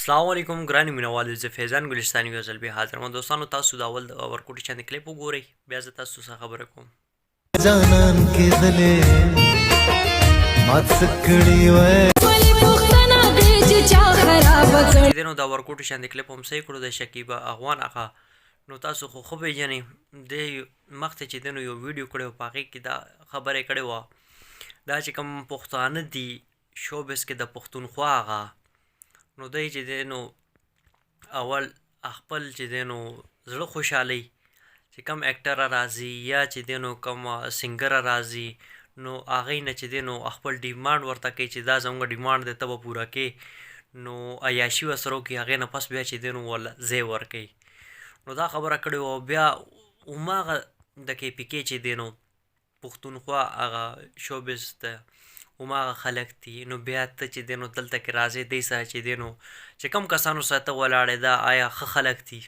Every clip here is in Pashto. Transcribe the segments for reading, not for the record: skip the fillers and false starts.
السلام علیکم ګرانې مینوالو زه فیضان ګلستاني یو ځل بیا حاضر یم دوستانو تاسو د اول د ورکوټي چاندې کلیپ وګورئ بیا زه تاسو سره خبره کوم جانان کې دلې مات سکړی وای دینو د ورکوټي چاندې کلیپ هم صحیح کړو د شکیب اغوان اخا نو تاسو خو پیژنئ د مخته چې دینو یو ویډیو کړی و په هغې کې دا خبره یې کړې وه دا چې کوم پښتانه دي شوبز کې د پښتونخوا هغه نو دی چې دی نو اول خپل چې دی نو زړه خوشحالي چې کم اکټر راځي یا چې دی نو کم سنگر راځي نو هغې نه چې دی نو خپل ډیمانډ ورته کوي چې دا زموږ ډیمانډ دی ته به پوره کوې نو عیاشي ورسره وکړي هغې نه پس بیا چې دی نو ورله ځای ورکوي نو دا خبره کړې وه بیا هماغه د کې پي کې چې دی نو پښتونخوا هغه شوبز ته هماغه خلک دي نو بیا ته چې دی نو دلته کې راځې دی سره چې دی نو چې کوم کسانو سره ته ولاړې دا آیا ښه خلک دي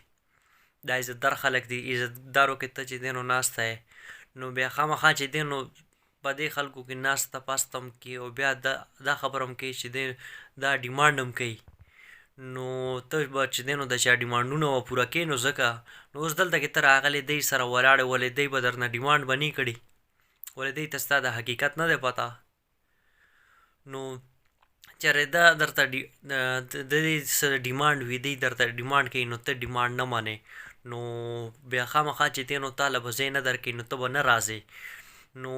دا عزتدار خلک دي عزتدارو کې ته چې دی نو ناسته یې نو بیا خامخا چې دی نو په دې خلکو کې ناسته پاسته هم کوي او بیا دا خبره هم کوي چې دی دا ډیمانډ هم کوي نو ته به چې دی نو د چا ډیمانډونه به پوره کوې نو ځکه نو اوس دلته کې ته راغلی دی سره ولاړې ولې دی به درنه ډیمانډ به نه کړي ولې دی ته ستا د حقیقت نه دی پته نو چېرې دا درته د دې سره ډیمانډ وي دی درته ډیمانډ کوي نو ته ډیمانډ نه منې نو بیا خامخا چې دی نو تا له به ځای نه درکوي نو ته به نه راځې نو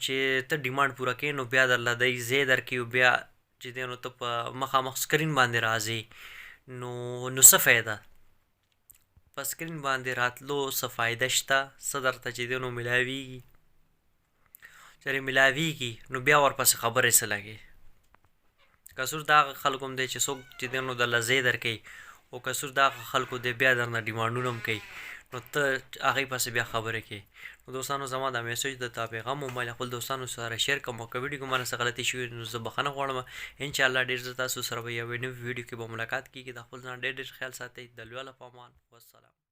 چې ته ډیمانډ پوره کوې نو بیا درله دی ځای درکوي بیا چې دی نو ته په مخامخ سکرین باندې راځې نو څه فایده په سکرین باندې راتلو څه فایده شته څه درته چې دی نو میلاویږي چېرې میلاویږي نو بیا ورپسې خبرې څه لګې قصور د هغه خلکو هم دی چې څوک چې دی نو درله ځای درکوي او قصور د هغه خلکو دی بیا درنه ډیمانډونه هم کوي نو ته هغې پسې بیا خبرې کوې نو دوستانو زما دا میسج د تا پیغام موبایل خپل دوستانو سره شیر کوم او که ویډیو کې مانه څه غلطي شوي نو زه بخښنه غواړم انشاءالله ډېر زه تاسو سره به یوې نوې ویډیو کې به ملاقات کېږي د خپل ځان ډېر خیال ساتئ د لویه له په امان والسلام